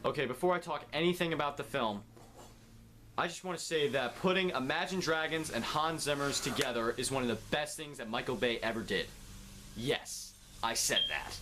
Okay, before I talk anything about the film, I just want to say that putting Imagine Dragons and Hans Zimmer's together is one of the best things that Michael Bay ever did. Yes, I said that.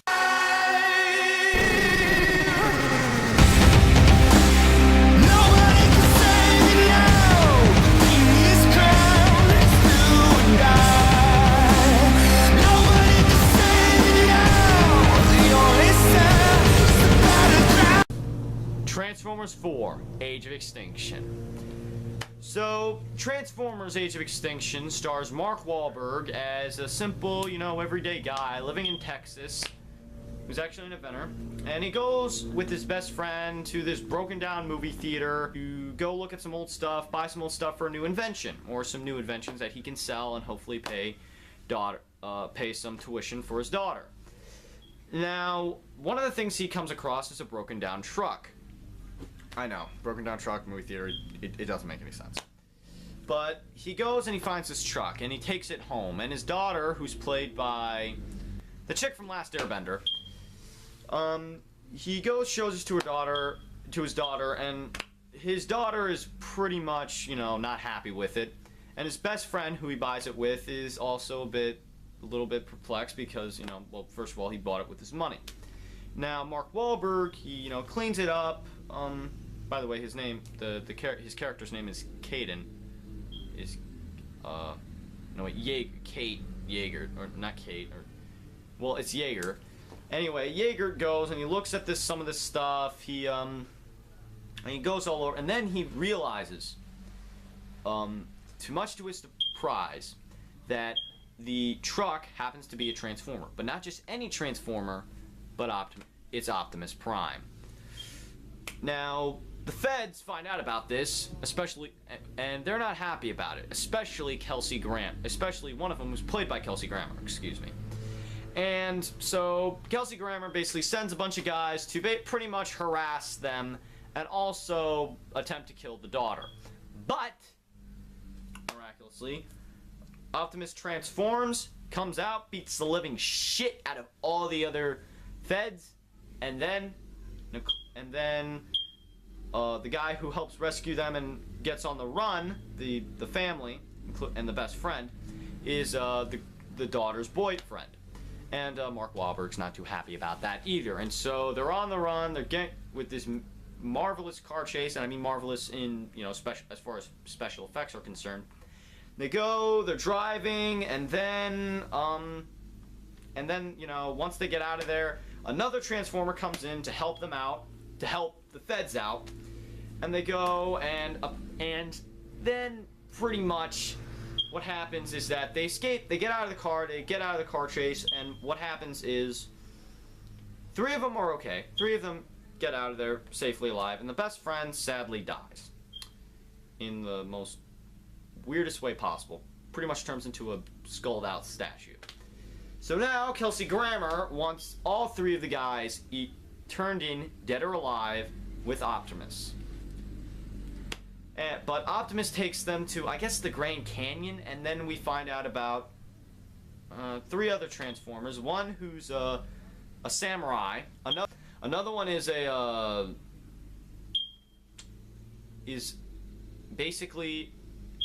Transformers 4, Age of Extinction. So, Transformers Age of Extinction stars Mark Wahlberg as a simple, everyday guy living in Texas who's actually an inventor. And he goes with his best friend to this broken down movie theater to go look at some old stuff, buy some old stuff for a new invention, or some new inventions that he can sell and hopefully pay some tuition for his daughter. Now, one of the things he comes across is a broken down truck. I know, broken down truck, movie theater, it doesn't make any sense. But he goes and he finds this truck, and he takes it home, and his daughter, who's played by the chick from Last Airbender, he goes, shows this to his daughter, and his daughter is pretty much, not happy with it. And his best friend, who he buys it with, is also a little bit perplexed because, well, first of all, he bought it with his money. Now, Mark Wahlberg, he, cleans it up. By the way, his name, his character's name is Caden. Kate Yeager, or not Kate, well, it's Yeager. Anyway, Yeager goes and he looks at some of this stuff. He goes all over, and then he realizes, too much to his surprise, that the truck happens to be a Transformer, but not just any Transformer, but it's Optimus Prime. Now, the feds find out about this, and they're not happy about it, especially Kelsey Grammer. Especially one of them was played by Kelsey Grammer, excuse me. And so, Kelsey Grammer basically sends a bunch of guys to pretty much harass them and also attempt to kill the daughter. But, miraculously, Optimus transforms, comes out, beats the living shit out of all the other feds, and then the guy who helps rescue them and gets on the run, the family and the best friend, is the daughter's boyfriend. And Mark Wahlberg's not too happy about that either. And so they're on the run. They're getting with this marvelous car chase, and I mean marvelous in as far as special effects are concerned. They go, they're driving, and then once they get out of there, another Transformer comes in to help them out, to help the feds out, and they go, and then pretty much what happens is that they escape, they get out of the car chase, and what happens is three of them are okay. Three of them get out of there safely alive, and the best friend sadly dies in the most weirdest way possible. Pretty much turns into a skulled out statue. So now Kelsey Grammer wants all three of the guys turned in, dead or alive, with Optimus. But Optimus takes them to, I guess, the Grand Canyon, and then we find out about three other Transformers. One who's a samurai. Another one is basically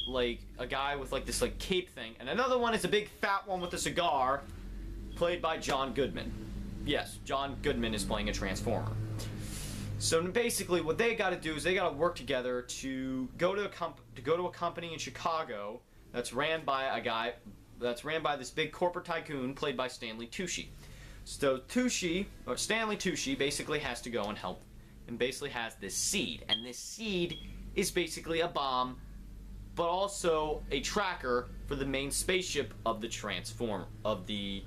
like a guy with like this cape thing, and another one is a big fat one with a cigar, played by John Goodman. Yes, John Goodman is playing a Transformer. So basically, what they got to do is they got to work together to go to a company in Chicago that's ran by this big corporate tycoon played by Stanley Tucci. So Stanley Tucci basically has to go and help, and basically has this seed, and this seed is basically a bomb, but also a tracker for the main spaceship of the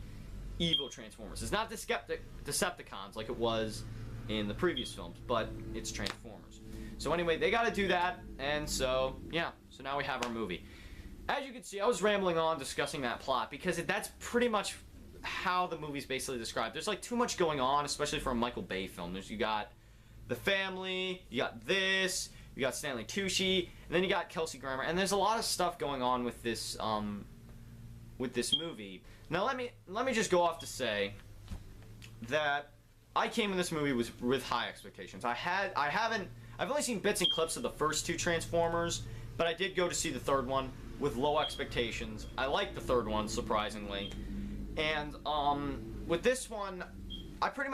evil Transformers. It's not Decepticons like it was in the previous films, but it's Transformers. So anyway, they got to do that, and so yeah. So now we have our movie. As you can see, I was rambling on discussing that plot because that's pretty much how the movie's basically described. There's too much going on, especially for a Michael Bay film. You got the family, you got this, you got Stanley Tucci, and then you got Kelsey Grammer, and there's a lot of stuff going on with this movie. Now let me just go off to say that I came in this movie with high expectations. I've only seen bits and clips of the first two Transformers, but I did go to see the third one with low expectations. I liked the third one, surprisingly. And, with this one, after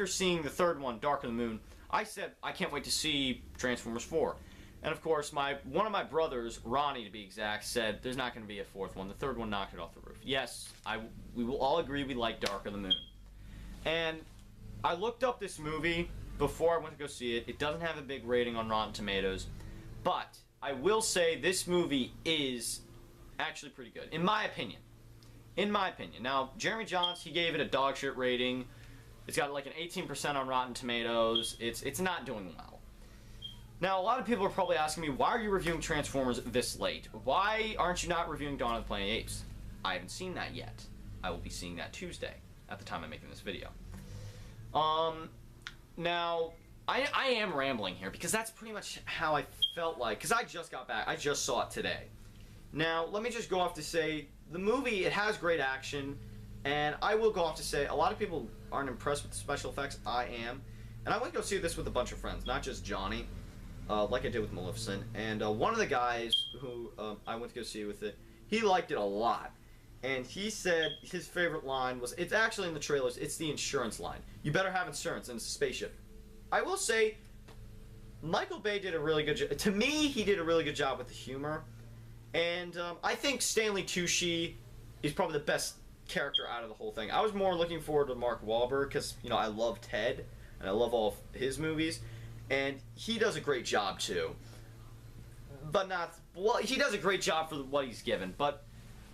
seeing the third one, Dark of the Moon, I said, I can't wait to see Transformers 4. And of course, one of my brothers, Ronnie to be exact, said there's not going to be a fourth one. The third one knocked it off the roof. Yes, we will all agree we like Dark of the Moon. And I looked up this movie before I went to go see it. It doesn't have a big rating on Rotten Tomatoes, but I will say this movie is actually pretty good, in my opinion. In my opinion. Now, Jeremy Jahns, he gave it a dog shit rating. It's got like an 18% on Rotten Tomatoes. It's not doing well. Now, a lot of people are probably asking me, why are you reviewing Transformers this late? Why aren't you not reviewing Dawn of the Planet of the Apes? I haven't seen that yet. I will be seeing that Tuesday, at the time I'm making this video. Now, I am rambling here, because that's pretty much how I felt like, because I just got back. I just saw it today. Now, let me just go off to say, the movie, it has great action, and I will go off to say, a lot of people aren't impressed with the special effects. I am. And I went to go see this with a bunch of friends, not just Johnny, like I did with Maleficent. And one of the guys who I went to go see with it, he liked it a lot. And he said his favorite line was, it's actually in the trailers, it's the insurance line. You better have insurance, and it's a spaceship. I will say, Michael Bay did a really good job. To me, he did a really good job with the humor. And I think Stanley Tucci is probably the best character out of the whole thing. I was more looking forward to Mark Wahlberg because, you know, I love Ted and I love all of his movies, and he does a great job too. But not well. He does a great job for what he's given. But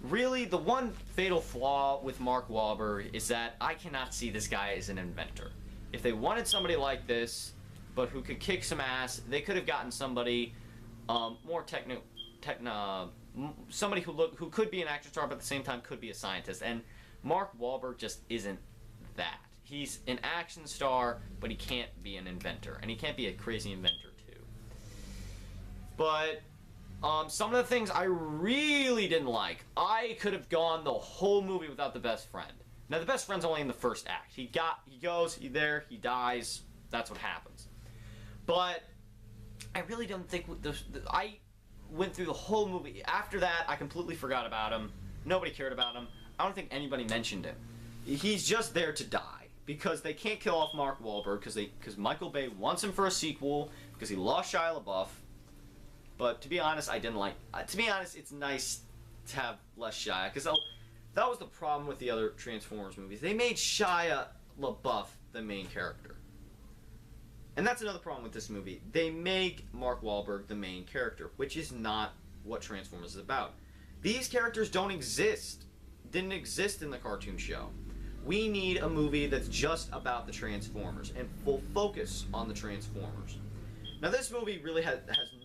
really, the one fatal flaw with Mark Wahlberg is that I cannot see this guy as an inventor. If they wanted somebody like this, but who could kick some ass, they could have gotten somebody more somebody who could be an action star, but at the same time could be a scientist. And Mark Wahlberg just isn't that. He's an action star, but he can't be an inventor, and he can't be a crazy inventor too. But some of the things I really didn't like. I could have gone the whole movie without the best friend. Now the best friend's only in the first act. He goes, he's there, he dies. That's what happens. But I really don't think I went through the whole movie. After that, I completely forgot about him. Nobody cared about him. I don't think anybody mentioned him. He's just there to die because they can't kill off Mark Wahlberg because Michael Bay wants him for a sequel because he lost Shia LaBeouf. But to be honest, I didn't like. To be honest, it's nice to have less Shia because that was the problem with the other Transformers movies. They made Shia LaBeouf the main character. And that's another problem with this movie. They make Mark Wahlberg the main character, which is not what Transformers is about. These characters don't exist. Didn't exist in the cartoon show. We need a movie that's just about the Transformers and full focus on the Transformers. Now this movie really has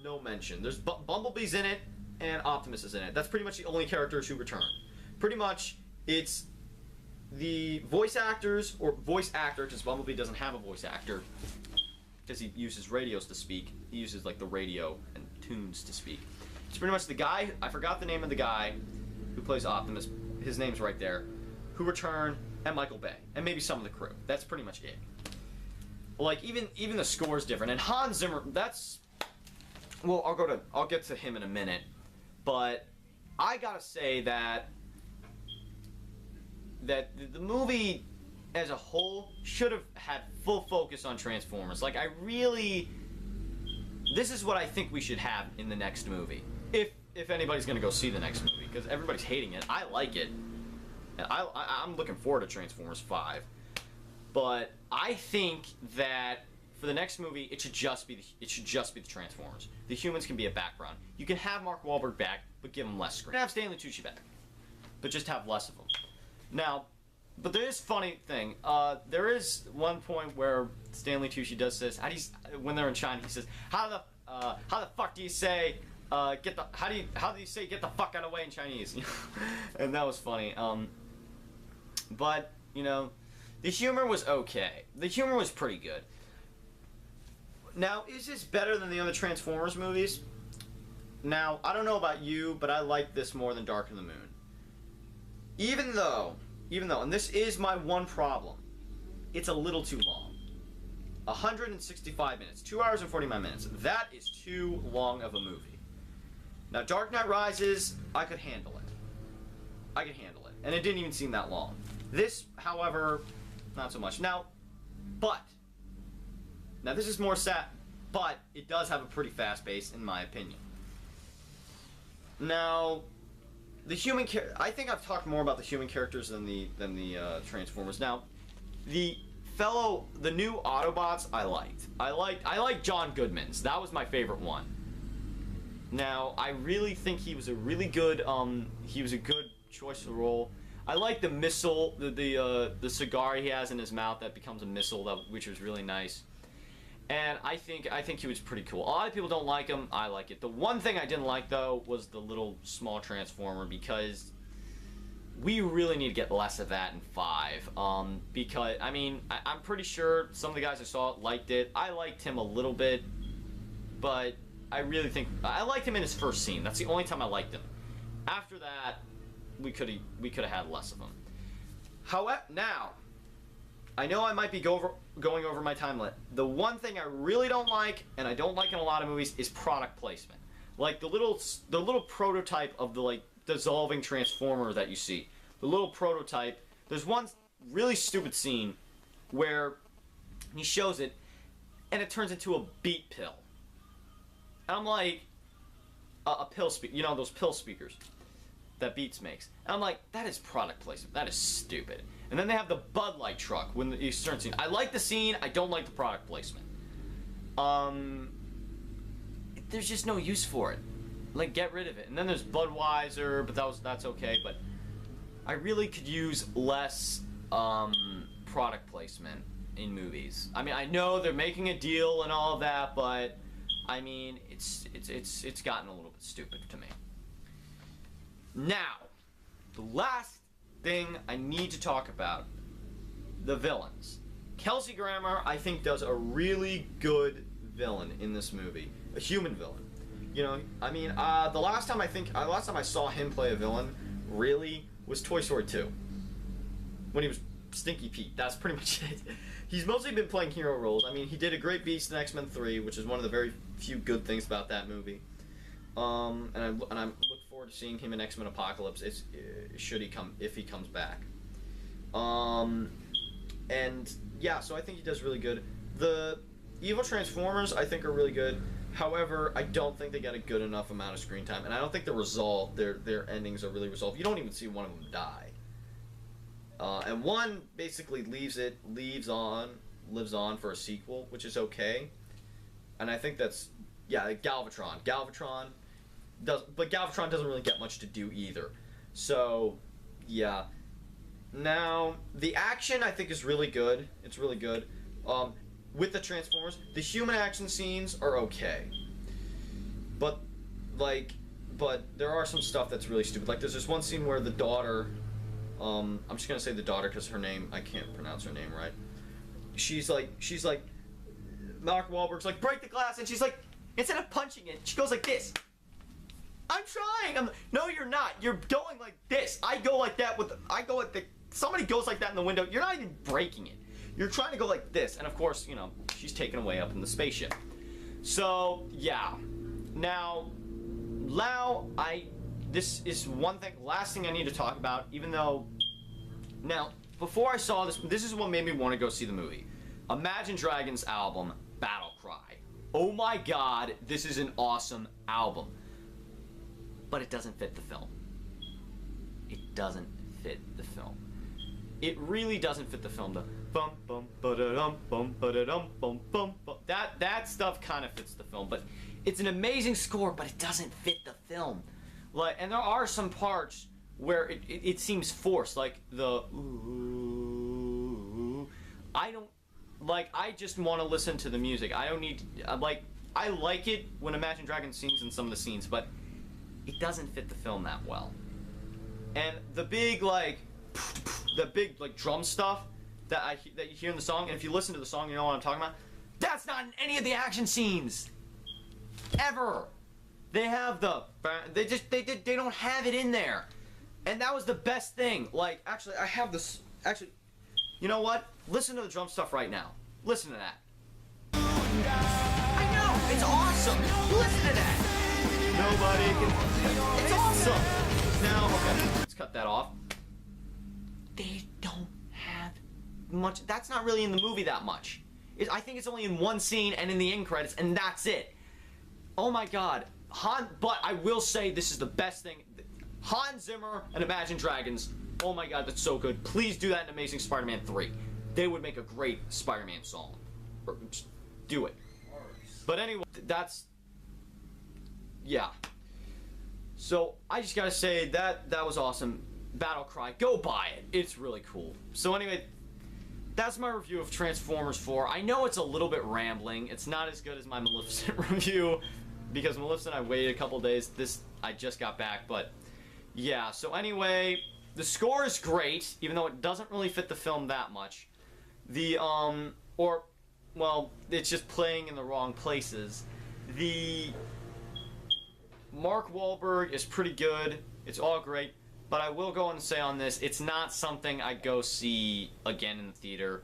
no mention. There's Bumblebee's in it and Optimus is in it. That's pretty much the only characters who return. Pretty much it's the voice actors, or voice actor, because Bumblebee doesn't have a voice actor, because he uses radios to speak. He uses like the radio and tunes to speak. It's pretty much the guy, I forgot the name of the guy who plays Optimus, his name's right there, who return, and Michael Bay, and maybe some of the crew. That's pretty much it. Like even the score's different. And Hans Zimmer, that's, well, I'll get to him in a minute, but I gotta say that the movie as a whole should have had full focus on Transformers. Like, this is what I think we should have in the next movie. If anybody's gonna go see the next movie, because everybody's hating it. I like it. And I'm looking forward to Transformers 5. But I think that for the next movie, it should just be the Transformers. The humans can be a background. You can have Mark Wahlberg back, but give him less screen. Have Stanley Tucci back, but just have less of them. Now, but there is funny thing. There is one point where Stanley Tucci does this. When they're in China, he says, "How the fuck do you say how do you say get the fuck out of the way in Chinese?" And that was funny. But you know, the humor was okay. The humor was pretty good. Now, is this better than the other Transformers movies? Now, I don't know about you, but I like this more than Dark of the Moon. Even though, and this is my one problem, it's a little too long. 165 minutes, 2 hours and 49 minutes. That is too long of a movie. Now, Dark Knight Rises, I could handle it. I could handle it. And it didn't even seem that long. This, however, not so much. Now, this is more sad, but it does have a pretty fast pace, in my opinion. Now, I think I've talked more about the human characters than the Transformers. Now, the new Autobots I liked. I liked John Goodman's. That was my favorite one. Now, I really think he was a really good choice for the role. I like the missile, the cigar he has in his mouth that becomes a missile, which was really nice. And I think he was pretty cool. A lot of people don't like him. I like it. The one thing I didn't like, though, was the little small Transformer, because we really need to get less of that in 5. Because, I mean, I'm pretty sure some of the guys I saw liked it. I liked him a little bit, but I really think I liked him in his first scene. That's the only time I liked him. After that, we could have had less of him. However, now, I know I might be going over my time limit. The one thing I really don't like, and I don't like in a lot of movies, is product placement. Like the little prototype of the like dissolving Transformer that you see. The little prototype. There's one really stupid scene where he shows it, and it turns into a beat pill. And I'm like, a pill speaker. You know those pill speakers that Beats makes. And I'm like, that is product placement. That is stupid. And then they have the Bud Light truck when the certain scene. I like the scene. I don't like the product placement. There's just no use for it. Like, get rid of it. And then there's Budweiser, but that's okay. But I really could use less product placement in movies. I mean, I know they're making a deal and all of that, but I mean, it's gotten a little bit stupid to me. Now, the last thing I need to talk about, the villains. Kelsey Grammer, I think, does a really good villain in this movie, a human villain. You know, I mean, the last time I saw him play a villain, really, was Toy Story 2, when he was Stinky Pete. That's pretty much it. He's mostly been playing hero roles. I mean, he did a great Beast in X-Men 3, which is one of the very few good things about that movie. And I look forward to seeing him in X-Men Apocalypse if he comes back. And yeah, so I think he does really good. The evil Transformers I think are really good. However, I don't think they get a good enough amount of screen time, and I don't think their endings are really resolved. You don't even see one of them die. And one basically lives on for a sequel, which is okay. And I think that's, yeah, Galvatron. Galvatron doesn't really get much to do either. So, yeah. Now, the action I think is really good. It's really good. With the Transformers, the human action scenes are okay. But there are some stuff that's really stupid. Like, there's this one scene where the daughter, I'm just gonna say the daughter because her name, I can't pronounce her name right. She's like, Mark Wahlberg's like, break the glass, and she's like, instead of punching it, she goes like this. I'm trying. No, you're not. You're going like this. I go like that somebody goes like that in the window. You're not even breaking it. You're trying to go like this, and of course, you know, she's taken away up in the spaceship. So yeah. Now, this is last thing I need to talk about, even though, now, before I saw this is what made me want to go see the movie. Imagine Dragons' album, Battle Cry. Oh my god, this is an awesome album. But it doesn't fit the film. It doesn't fit the film. It really doesn't fit the film. The bum bum ba-da-dum bum ba-da-dum bum bum bum. That stuff kind of fits the film, but it's an amazing score, but it doesn't fit the film. Like, and there are some parts where it seems forced, like the ooh. I just want to listen to the music. I don't need. I like it when Imagine Dragons sings in some of the scenes, but it doesn't fit the film that well. And the big drum stuff that you hear in the song, and if you listen to the song, you know what I'm talking about. That's not in any of the action scenes ever. They have they don't have it in there, and that was the best thing. Like, actually, I have this. Actually, You know what? Listen to the drum stuff right now. Listen to that. I know! It's awesome! Listen to that! Nobody can... It's awesome! Now, okay, let's cut that off. They don't have much... That's not really in the movie that much. I think it's only in one scene and in the end credits, and that's it. Oh my god. But I will say this is the best thing. Hans Zimmer and Imagine Dragons. Oh my god, that's so good. Please do that in Amazing Spider-Man 3. They would make a great Spider-Man song. Or, just do it. But anyway, that's... Yeah. So, I just gotta say, that was awesome. Battle Cry, go buy it. It's really cool. So anyway, that's my review of Transformers 4. I know it's a little bit rambling. It's not as good as my Maleficent review, because Maleficent I waited a couple days. This, I just got back, but... Yeah, so anyway, the score is great, even though it doesn't really fit the film that much. Well, it's just playing in the wrong places. The Mark Wahlberg is pretty good. It's all great. But I will go and say on this, it's not something I'd go see again in the theater.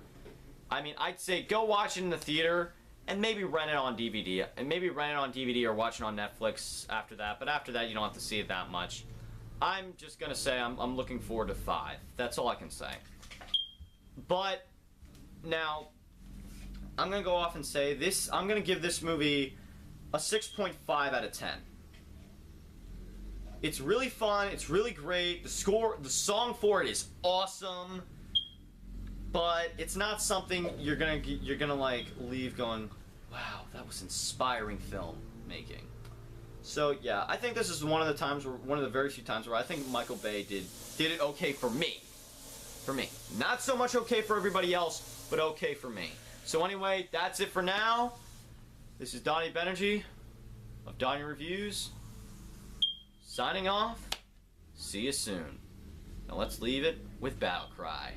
I mean, I'd say go watch it in the theater and maybe rent it on DVD. And maybe rent it on DVD or watch it on Netflix after that. But after that, you don't have to see it that much. I'm just going to say I'm looking forward to 5. That's all I can say. But now, I'm going to go off and say this. I'm going to give this movie a 6.5 out of 10. It's really fun. It's really great. The song for it is awesome. But it's not something you're gonna like leave going, wow, that was inspiring film making. So yeah, I think this is one of the very few times where I think Michael Bay did it okay for me. For me. Not so much okay for everybody else, but okay for me. So anyway, that's it for now. This is Donnie Banerjee of Donnie Reviews. Signing off. See you soon. Now let's leave it with Battle Cry.